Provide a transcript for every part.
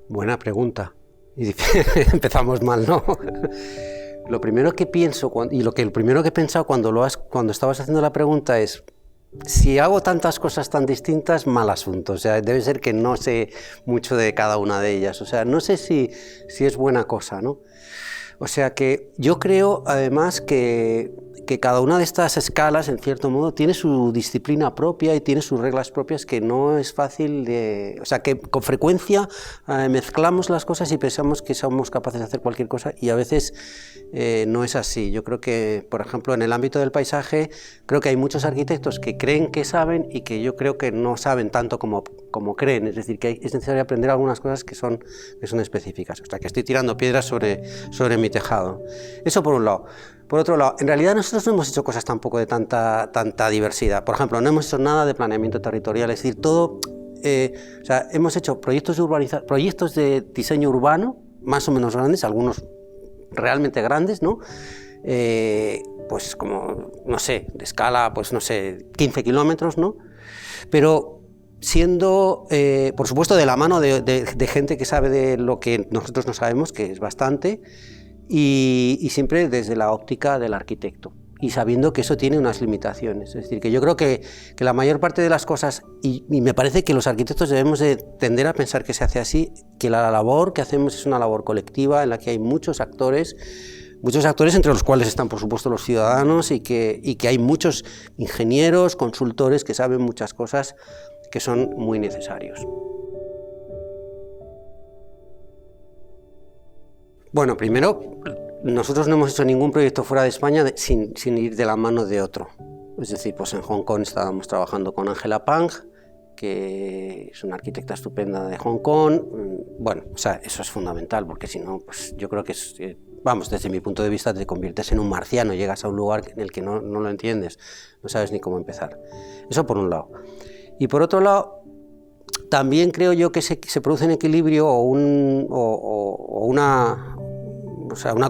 Buena pregunta. Y empezamos mal, ¿no? Lo primero que pienso, lo primero que he pensado cuando estabas haciendo la pregunta es, si hago tantas cosas tan distintas, mal asunto. O sea, debe ser que no sé mucho de cada una de ellas. O sea, no sé si es buena cosa, ¿no? O sea que yo creo, además, que cada una de estas escalas, en cierto modo, tiene su disciplina propia y tiene sus reglas propias que no es fácil de... O sea, que con frecuencia mezclamos las cosas y pensamos que somos capaces de hacer cualquier cosa y a veces no es así. Yo creo que, por ejemplo, en el ámbito del paisaje, creo que hay muchos arquitectos que creen que saben y que yo creo que no saben tanto como creen. Es decir, que es necesario aprender algunas cosas que son específicas. O sea, que estoy tirando piedras sobre mi tejado. Eso por un lado. Por otro lado, en realidad nosotros no hemos hecho cosas tampoco de tanta diversidad. Por ejemplo, no hemos hecho nada de planeamiento territorial, es decir, todo... o sea, hemos hecho proyectos de diseño urbano, más o menos grandes, algunos realmente grandes, ¿no? Pues como, no sé, de escala, pues no sé, 15 kilómetros, ¿no? Pero siendo, por supuesto, de la mano de gente que sabe de lo que nosotros no sabemos, que es bastante, y siempre desde la óptica del arquitecto y sabiendo que eso tiene unas limitaciones. Es decir, que yo creo que la mayor parte de las cosas, y me parece que los arquitectos debemos de tender a pensar que se hace así, que la labor que hacemos es una labor colectiva en la que hay muchos actores entre los cuales están, por supuesto, los ciudadanos y que hay muchos ingenieros, consultores que saben muchas cosas que son muy necesarios. Bueno, primero, nosotros no hemos hecho ningún proyecto fuera de España sin ir de la mano de otro. Es decir, pues en Hong Kong estábamos trabajando con Angela Pang, que es una arquitecta estupenda de Hong Kong. Bueno, o sea, eso es fundamental, porque si no, pues yo creo que es, vamos, desde mi punto de vista te conviertes en un marciano, llegas a un lugar en el que no lo entiendes, no sabes ni cómo empezar. Eso por un lado. Y por otro lado, también creo yo que se produce un equilibrio o una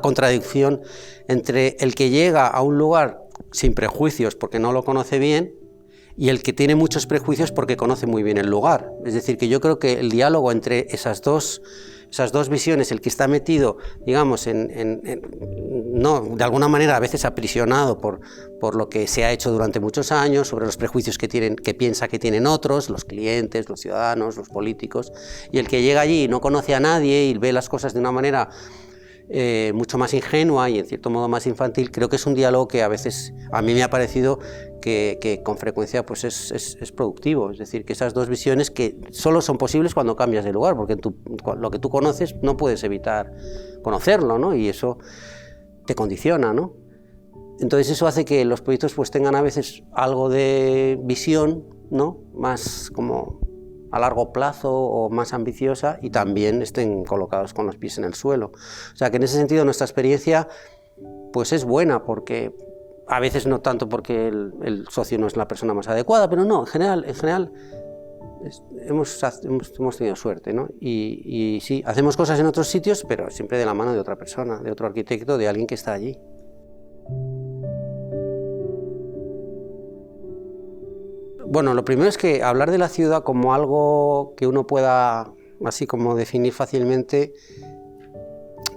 contradicción entre el que llega a un lugar sin prejuicios porque no lo conoce bien y el que tiene muchos prejuicios porque conoce muy bien el lugar. Es decir, que yo creo que el diálogo entre esas dos visiones, el que está metido, digamos, no, de alguna manera a veces aprisionado por lo que se ha hecho durante muchos años, sobre los prejuicios que piensa que tienen otros, los clientes, los ciudadanos, los políticos, y el que llega allí y no conoce a nadie y ve las cosas de una manera mucho más ingenua y en cierto modo más infantil. Creo que es un diálogo que a veces a mí me ha parecido que con frecuencia pues es productivo. Es decir, que esas dos visiones que solo son posibles cuando cambias de lugar, porque lo que tú conoces no puedes evitar conocerlo, ¿no? Y eso te condiciona, ¿no? Entonces eso hace que los proyectos pues tengan a veces algo de visión, ¿no? Más como a largo plazo o más ambiciosa, y también estén colocados con los pies en el suelo. O sea que en ese sentido nuestra experiencia pues es buena, porque a veces no tanto porque el socio no es la persona más adecuada, pero no, en general hemos tenido suerte, ¿no? Y sí, hacemos cosas en otros sitios, pero siempre de la mano de otra persona, de otro arquitecto, de alguien que está allí. Bueno, lo primero es que hablar de la ciudad como algo que uno pueda así como definir fácilmente,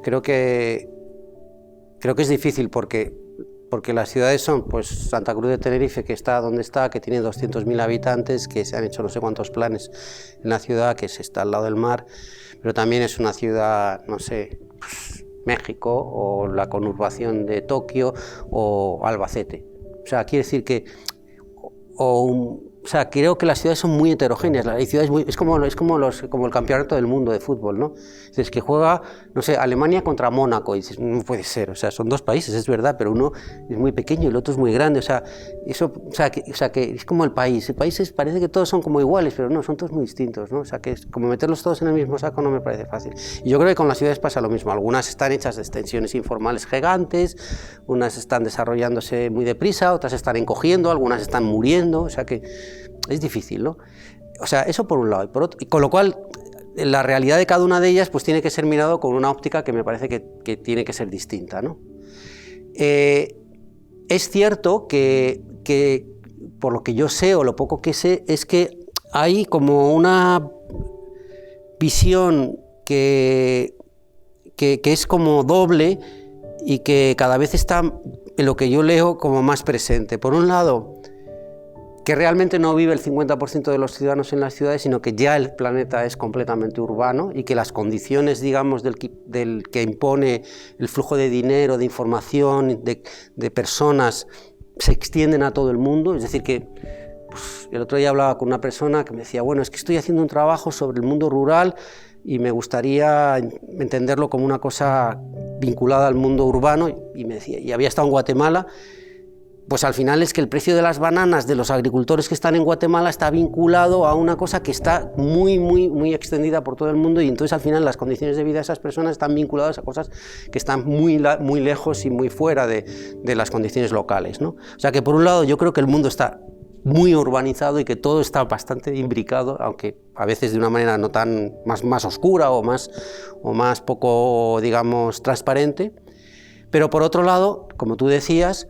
creo que es difícil porque las ciudades son pues Santa Cruz de Tenerife, que está donde está, que tiene 200.000 habitantes, que se han hecho no sé cuántos planes en la ciudad, que se está al lado del mar, pero también es una ciudad, no sé, pues, México o la conurbación de Tokio o Albacete. O sea, quiere decir que creo que las ciudades son muy heterogéneas. Hay ciudades es como el campeonato del mundo de fútbol, ¿no? Es que juega, no sé, Alemania contra Mónaco, y dices, no puede ser, o sea, son dos países, es verdad, pero uno es muy pequeño y el otro es muy grande, que es como el país parece que todos son como iguales, pero no, son todos muy distintos, ¿no? O sea, que es como meterlos todos en el mismo saco no me parece fácil. Y yo creo que con las ciudades pasa lo mismo, algunas están hechas de extensiones informales gigantes, unas están desarrollándose muy deprisa, otras están encogiendo, algunas están muriendo, o sea que es difícil, ¿no? O sea, eso por un lado. Y con lo cual, la realidad de cada una de ellas pues tiene que ser mirado con una óptica que me parece que tiene que ser distinta, ¿no? Es cierto que, por lo que yo sé o lo poco que sé, es que hay como una visión que es como doble y que cada vez está, en lo que yo leo, como más presente. Por un lado, que realmente no vive el 50% de los ciudadanos en las ciudades, sino que ya el planeta es completamente urbano y que las condiciones, digamos, del que impone el flujo de dinero, de información, de personas, se extienden a todo el mundo. Es decir, que pues, el otro día hablaba con una persona que me decía, bueno, es que estoy haciendo un trabajo sobre el mundo rural y me gustaría entenderlo como una cosa vinculada al mundo urbano, y me decía, y había estado en Guatemala. Pues al final es que el precio de las bananas de los agricultores que están en Guatemala está vinculado a una cosa que está muy extendida por todo el mundo, y entonces al final las condiciones de vida de esas personas están vinculadas a cosas que están muy lejos y muy fuera de las condiciones locales, ¿no? O sea que por un lado yo creo que el mundo está muy urbanizado y que todo está bastante imbricado, aunque a veces de una manera no tan más oscura o más poco, digamos, transparente. Pero por otro lado, como tú decías,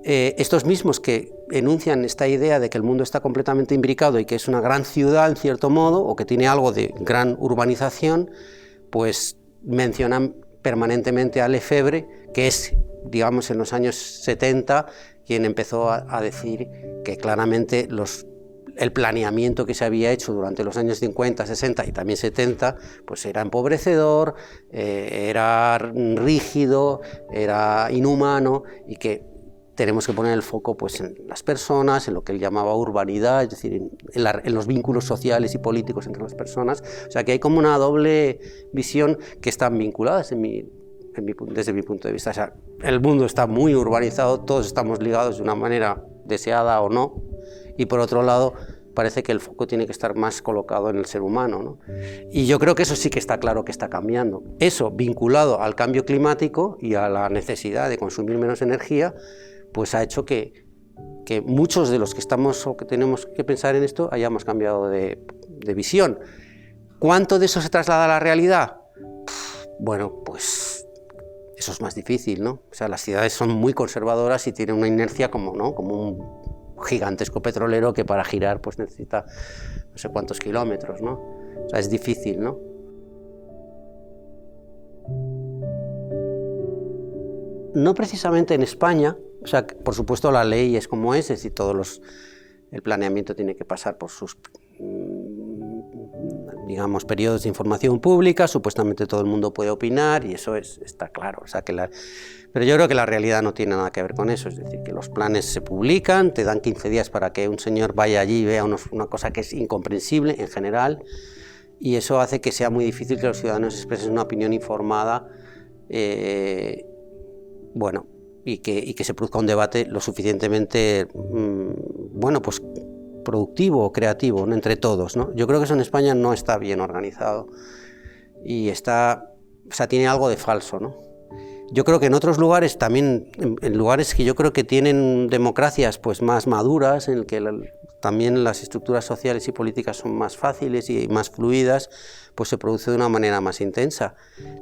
estos mismos que enuncian esta idea de que el mundo está completamente imbricado y que es una gran ciudad en cierto modo, o que tiene algo de gran urbanización, pues mencionan permanentemente a Lefebvre, que es, digamos, en los años 70 quien empezó a decir que claramente el planeamiento que se había hecho durante los años 50, 60 y también 70, pues era empobrecedor, era rígido, era inhumano, y que tenemos que poner el foco pues, en las personas, en lo que él llamaba urbanidad, es decir, en los vínculos sociales y políticos entre las personas. O sea que hay como una doble visión que están vinculadas desde mi punto de vista. O sea, el mundo está muy urbanizado, todos estamos ligados de una manera deseada o no, y por otro lado parece que el foco tiene que estar más colocado en el ser humano, ¿no? Y yo creo que eso sí que está claro que está cambiando. Eso, vinculado al cambio climático y a la necesidad de consumir menos energía, pues ha hecho que muchos de los que estamos o que tenemos que pensar en esto hayamos cambiado de visión. ¿Cuánto de eso se traslada a la realidad? Bueno, pues eso es más difícil, ¿no? O sea, las ciudades son muy conservadoras y tienen una inercia como un gigantesco petrolero que para girar pues necesita no sé cuántos kilómetros, ¿no? O sea, es difícil, ¿no? No precisamente en España. O sea, por supuesto la ley es como es decir, el planeamiento tiene que pasar por sus, digamos, periodos de información pública, supuestamente todo el mundo puede opinar y eso está claro. O sea, pero yo creo que la realidad no tiene nada que ver con eso, es decir, que los planes se publican, te dan 15 días para que un señor vaya allí y vea una cosa que es incomprensible en general, y eso hace que sea muy difícil que los ciudadanos expresen una opinión informada, bueno, y que se produzca un debate lo suficientemente, bueno, pues productivo o creativo, ¿no? Entre todos, ¿no? Yo creo que eso en España no está bien organizado y o sea, tiene algo de falso, ¿no? Yo creo que en otros lugares también, en lugares que yo creo que tienen democracias pues más maduras, en el que también las estructuras sociales y políticas son más fáciles y más fluidas, pues se produce de una manera más intensa.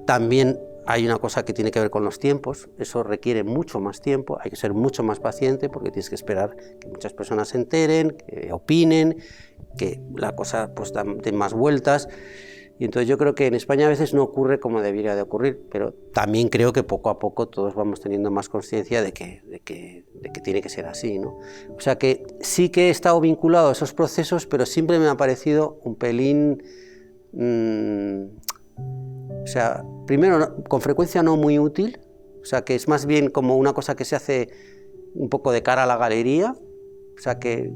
También hay una cosa que tiene que ver con los tiempos, eso requiere mucho más tiempo, hay que ser mucho más paciente porque tienes que esperar que muchas personas se enteren, que opinen, que la cosa pues dé más vueltas. Y entonces yo creo que en España a veces no ocurre como debería de ocurrir, pero también creo que poco a poco todos vamos teniendo más conciencia de que tiene que ser así, ¿no? O sea que sí que he estado vinculado a esos procesos, pero siempre me ha parecido un pelín... o sea, primero, con frecuencia no muy útil, o sea que es más bien como una cosa que se hace un poco de cara a la galería, o sea que...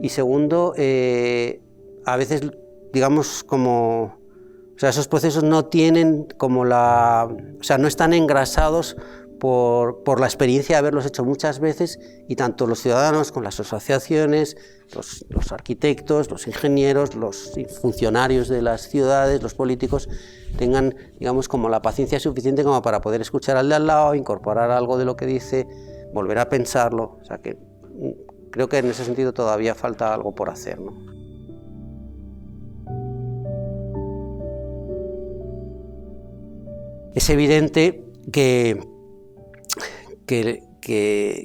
Y segundo, a veces... digamos como, o sea, esos procesos no tienen como o sea, no están engrasados por la experiencia de haberlos hecho muchas veces, y tanto los ciudadanos con las asociaciones, los arquitectos, los ingenieros, los funcionarios de las ciudades, los políticos, tengan, digamos, como la paciencia suficiente como para poder escuchar al de al lado, incorporar algo de lo que dice, volver a pensarlo. O sea que creo que en ese sentido todavía falta algo por hacer, ¿no? Es evidente que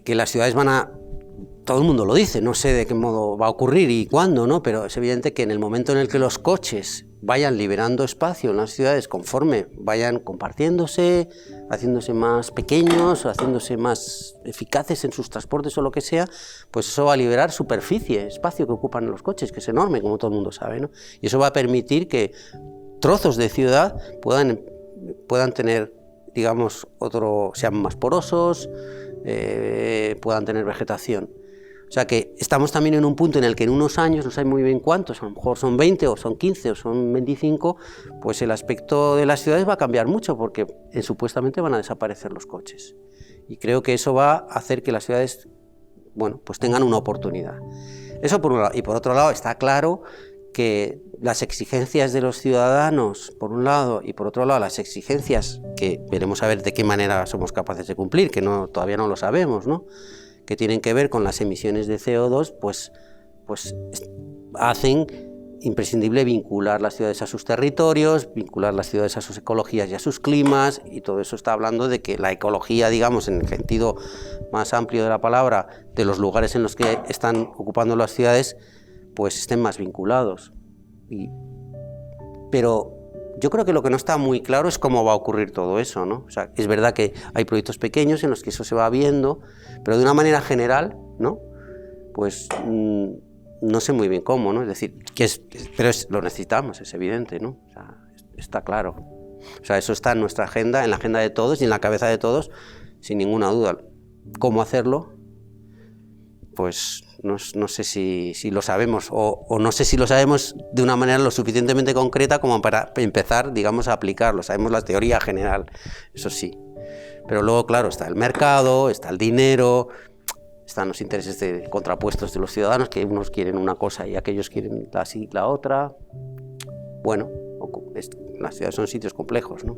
las ciudades van a... Todo el mundo lo dice, no sé de qué modo va a ocurrir y cuándo, ¿no? Pero es evidente que en el momento en el que los coches vayan liberando espacio en las ciudades conforme vayan compartiéndose, haciéndose más pequeños, haciéndose más eficaces en sus transportes o lo que sea, pues eso va a liberar superficie, espacio que ocupan los coches, que es enorme, como todo el mundo sabe, ¿no? Y eso va a permitir que trozos de ciudad puedan tener, digamos, sean más porosos, puedan tener vegetación. O sea que estamos también en un punto en el que en unos años, no sé muy bien cuántos, a lo mejor son 20 o son 15 o son 25, pues el aspecto de las ciudades va a cambiar mucho porque supuestamente van a desaparecer los coches. Y creo que eso va a hacer que las ciudades, bueno, pues tengan una oportunidad. Eso por un lado. Y por otro lado está claro que las exigencias de los ciudadanos, por un lado, y por otro lado las exigencias que veremos a ver de qué manera somos capaces de cumplir, que todavía no lo sabemos, ¿no?, que tienen que ver con las emisiones de CO2, pues hacen imprescindible vincular las ciudades a sus territorios, vincular las ciudades a sus ecologías y a sus climas, y todo eso está hablando de que la ecología, digamos, en el sentido más amplio de la palabra, de los lugares en los que están ocupando las ciudades, pues estén más vinculados. Pero yo creo que lo que no está muy claro es cómo va a ocurrir todo eso, ¿no? O sea, es verdad que hay proyectos pequeños en los que eso se va viendo, pero de una manera general, ¿no?, pues no sé muy bien cómo, ¿no? Es decir, lo necesitamos, es evidente, ¿no? O sea, está claro. O sea, eso está en nuestra agenda, en la agenda de todos y en la cabeza de todos, sin ninguna duda. ¿Cómo hacerlo? Pues no sé si lo sabemos, o no sé si lo sabemos de una manera lo suficientemente concreta como para empezar, digamos, a aplicarlo. Sabemos la teoría general, eso sí. Pero luego, claro, está el mercado, está el dinero, están los intereses contrapuestos de los ciudadanos, que unos quieren una cosa y aquellos quieren la otra. Bueno, las ciudades son sitios complejos, ¿no?